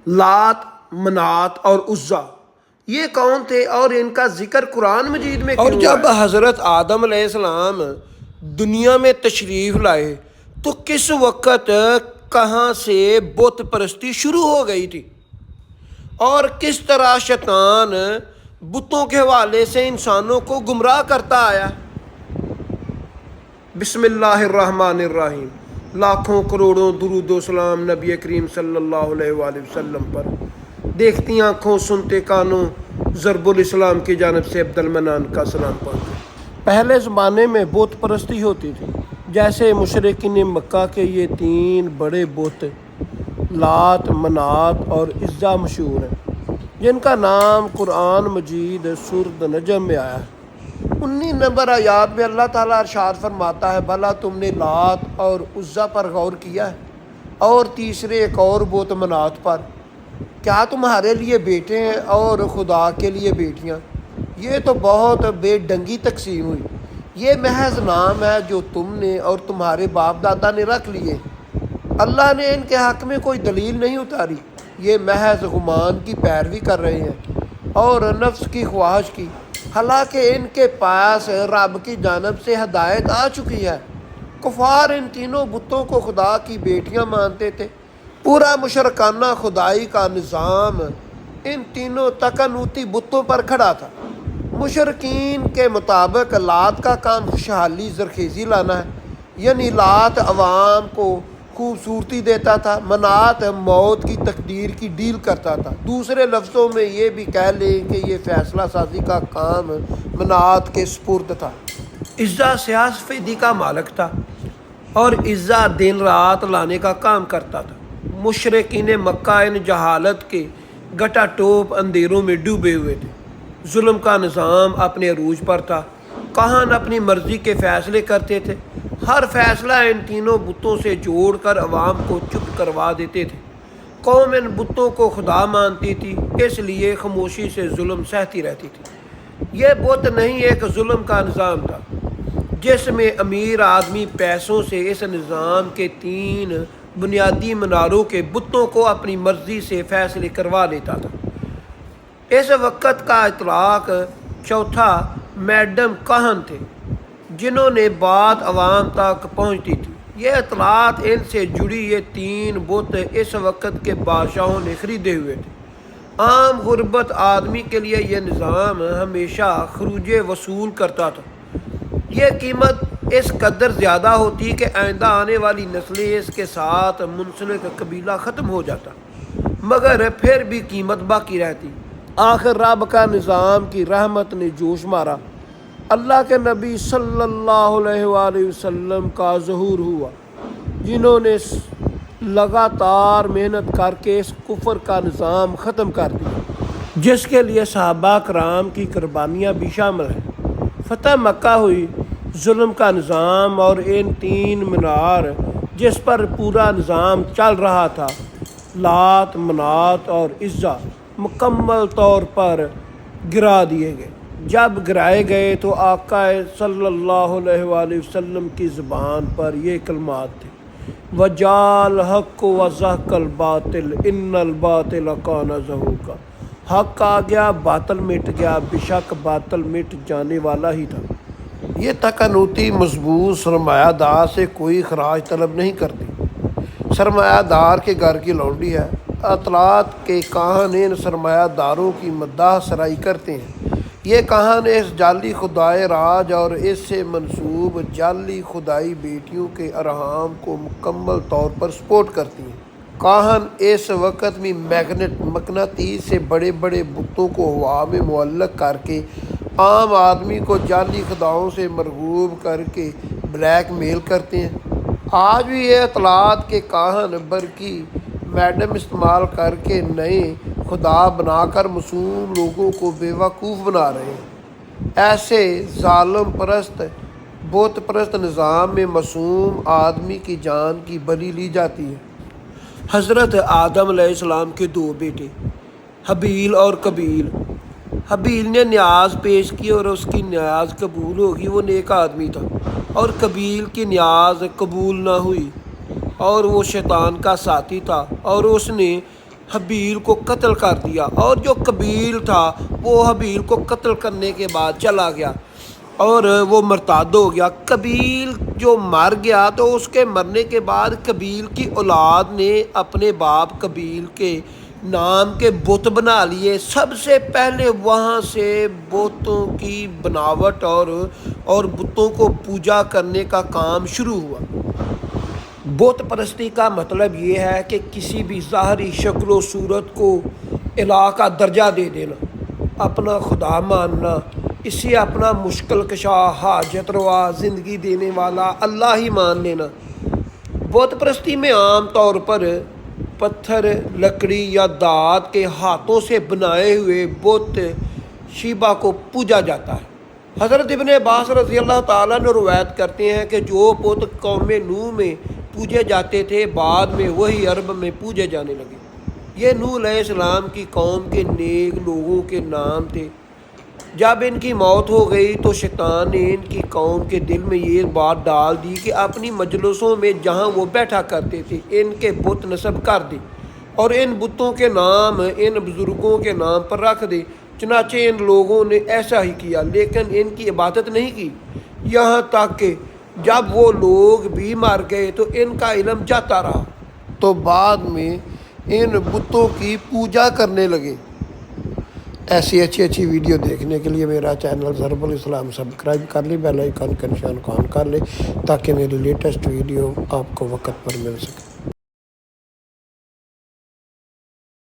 لات، منات اور عزا یہ کون تھے اور ان کا ذکر قرآن مجید میں اور کیوں جب ہے؟ حضرت آدم علیہ السلام دنیا میں تشریف لائے تو کس وقت کہاں سے بت پرستی شروع ہو گئی تھی اور کس طرح شیطان بتوں کے حوالے سے انسانوں کو گمراہ کرتا آیا؟ بسم اللہ الرحمن الرحیم۔ لاکھوں کروڑوں درود و سلام نبی کریم صلی اللہ علیہ وآلہ وسلم پر۔ دیکھتی آنکھوں سنتے کانوں ضرب الاسلام کی جانب سے عبد المنان کا سلام پہنچے۔ پہلے زمانے میں بت پرستی ہوتی تھی، جیسے مشرکین مکہ کے یہ 3 بڑے بت لات، منات اور عزا مشہور ہیں، جن کا نام قرآن مجید سورۃ نجم میں آیا ہے۔ 19 نمبر آیات میں اللہ تعالیٰ ارشاد فرماتا ہے، بھلا تم نے لات اور عزا پر غور کیا ہے اور تیسرے ایک اور بت منات پر؟ کیا تمہارے لیے بیٹے ہیں اور خدا کے لیے بیٹیاں؟ یہ تو بہت بے ڈنگی تقسیم ہوئی۔ یہ محض نام ہے جو تم نے اور تمہارے باپ دادا نے رکھ لیے، اللہ نے ان کے حق میں کوئی دلیل نہیں اتاری۔ یہ محض گمان کی پیروی کر رہے ہیں اور نفس کی خواہش کی، حالانکہ ان کے پاس رب کی جانب سے ہدایت آ چکی ہے۔ کفار ان تینوں بتوں کو خدا کی بیٹیاں مانتے تھے۔ پورا مشرکانہ خدائی کا نظام ان تینوں تکنوتی بتوں پر کھڑا تھا۔ مشرکین کے مطابق لات کا کام خوشحالی زرخیزی لانا ہے، یعنی لات عوام کو خوبصورتی دیتا تھا، منات موت کی تقدیر کی ڈیل کرتا تھا۔ دوسرے لفظوں میں یہ بھی کہہ لیں کہ یہ فیصلہ سازی کا کام منات کے سپرد تھا۔ عزا سیاہ سفیدی کا مالک تھا اور عزا دن رات لانے کا کام کرتا تھا۔ مشرکین مکہ ان جہالت کے گٹا ٹوپ اندھیروں میں ڈوبے ہوئے تھے۔ ظلم کا نظام اپنے عروج پر تھا۔ کاہن اپنی مرضی کے فیصلے کرتے تھے۔ ہر فیصلہ ان تینوں بتوں سے جوڑ کر عوام کو چپ کروا دیتے تھے۔ قوم ان بتوں کو خدا مانتی تھی، اس لیے خاموشی سے ظلم سہتی رہتی تھی۔ یہ بت نہیں، ایک ظلم کا نظام تھا جس میں امیر آدمی پیسوں سے اس نظام کے 3 بنیادی مناروں کے بتوں کو اپنی مرضی سے فیصلے کروا لیتا تھا۔ اس وقت کا اطلاق چوتھا میڈم کاہن تھے، جنہوں نے بات عوام تک پہنچتی تھی۔ یہ اطلاعات ان سے جڑی یہ 3 بت اس وقت کے بادشاہوں نے خریدے ہوئے تھے۔ عام غربت آدمی کے لیے یہ نظام ہمیشہ خروج وصول کرتا تھا۔ یہ قیمت اس قدر زیادہ ہوتی کہ آئندہ آنے والی نسلیں اس کے ساتھ منسلک قبیلہ ختم ہو جاتا، مگر پھر بھی قیمت باقی رہتی۔ آخر رب کا نظام کی رحمت نے جوش مارا۔ اللہ کے نبی صلی اللہ علیہ وآلہ وسلم کا ظہور ہوا، جنہوں نے لگاتار محنت کر کے اس کفر کا نظام ختم کر دیا، جس کے لیے صحابہ کرام کی قربانیاں بھی شامل ہیں۔ فتح مکہ ہوئی۔ ظلم کا نظام اور ان 3 مینار جس پر پورا نظام چل رہا تھا، لات، منات اور عزا، مکمل طور پر گرا دیے گئے۔ جب گرائے گئے تو آقا صلی اللہ علیہ وآلہ وسلم کی زبان پر یہ کلمات تھے، وَجَاءَ الْحَقُّ وَزَهَقَ الْبَاطِلُ إِنَّ الْبَاطِلَ كَانَ زَهُوقًا۔ حق آ گیا، باطل مٹ گیا، بے شک باطل مٹ جانے والا ہی تھا۔ یہ تکنوتی مضبوط سرمایہ دار سے کوئی خراج طلب نہیں کرتی، سرمایہ دار کے گھر کی لونڈی ہے۔ اطلاعات کے کاہن ان سرمایہ داروں کی مداح سرائی کرتے ہیں۔ یہ کاہن اس جعلی خدائے راج اور اس سے منسوب جعلی خدائی بیٹیوں کے ارحام کو مکمل طور پر سپورٹ کرتی ہیں۔ کاہن اس وقت میں میگنیٹ مقناطیس سے بڑے بڑے بتوں کو ہوا میں معلق کر کے عام آدمی کو جعلی خداؤں سے مرغوب کر کے بلیک میل کرتے ہیں۔ آج بھی یہ اطلاعات کے کاہن برقی میڈم استعمال کر کے نئے خدا بنا کر معصوم لوگوں کو بے وقوف بنا رہے ہیں۔ ایسے ظالم پرست بت پرست نظام میں معصوم آدمی کی جان کی بلی لی جاتی ہے۔ حضرت آدم علیہ السلام کے 2 بیٹے حابیل اور قابیل۔ حابیل نے نیاز پیش کی اور اس کی نیاز قبول ہوگی، وہ نیک آدمی تھا، اور قابیل کی نیاز قبول نہ ہوئی اور وہ شیطان کا ساتھی تھا، اور اس نے حبیل کو قتل کر دیا، اور جو قبیل تھا وہ حبیل کو قتل کرنے کے بعد چلا گیا اور وہ مرتد ہو گیا۔ قبیل جو مر گیا تو اس کے مرنے کے بعد قبیل کی اولاد نے اپنے باپ قبیل کے نام کے بت بنا لیے۔ سب سے پہلے وہاں سے بتوں کی بناوٹ اور بتوں کو پوجا کرنے کا کام شروع ہوا۔ بت پرستی کا مطلب یہ ہے کہ کسی بھی ظاہری شکل و صورت کو الہ کا درجہ دے دینا، اپنا خدا ماننا، اسے اپنا مشکل کشا، حاجت روا، زندگی دینے والا اللہ ہی مان لینا۔ بت پرستی میں عام طور پر پتھر، لکڑی یا دھات کے ہاتھوں سے بنائے ہوئے بت شیبہ کو پوجا جاتا ہے۔ حضرت ابن عباس رضی اللہ تعالیٰ نے روایت کرتے ہیں کہ جو بت قوم نوح میں پوجے جاتے تھے بعد میں وہی عرب میں پوجے جانے لگے۔ یہ نوح علیہ السلام کی قوم کے نیک لوگوں کے نام تھے۔ جب ان کی موت ہو گئی تو شیطان نے ان کی قوم کے دل میں یہ بات ڈال دی کہ اپنی مجلسوں میں جہاں وہ بیٹھا کرتے تھے ان کے بت نصب کر دے اور ان بتوں کے نام ان بزرگوں کے نام پر رکھ دے۔ چنانچہ ان لوگوں نے ایسا ہی کیا، لیکن ان کی عبادت نہیں کی، یہاں تک کہ جب وہ لوگ بھی مر گئے تو ان کا علم جاتا رہا، تو بعد میں ان بتوں کی پوجا کرنے لگے۔ ایسی اچھی ویڈیو دیکھنے کے لیے میرا چینل ضرب الاسلام سبسکرائب کر لیں، بیل آئیکن کا نشان آن کر لیں تاکہ میری لیٹسٹ ویڈیو آپ کو وقت پر مل سکے۔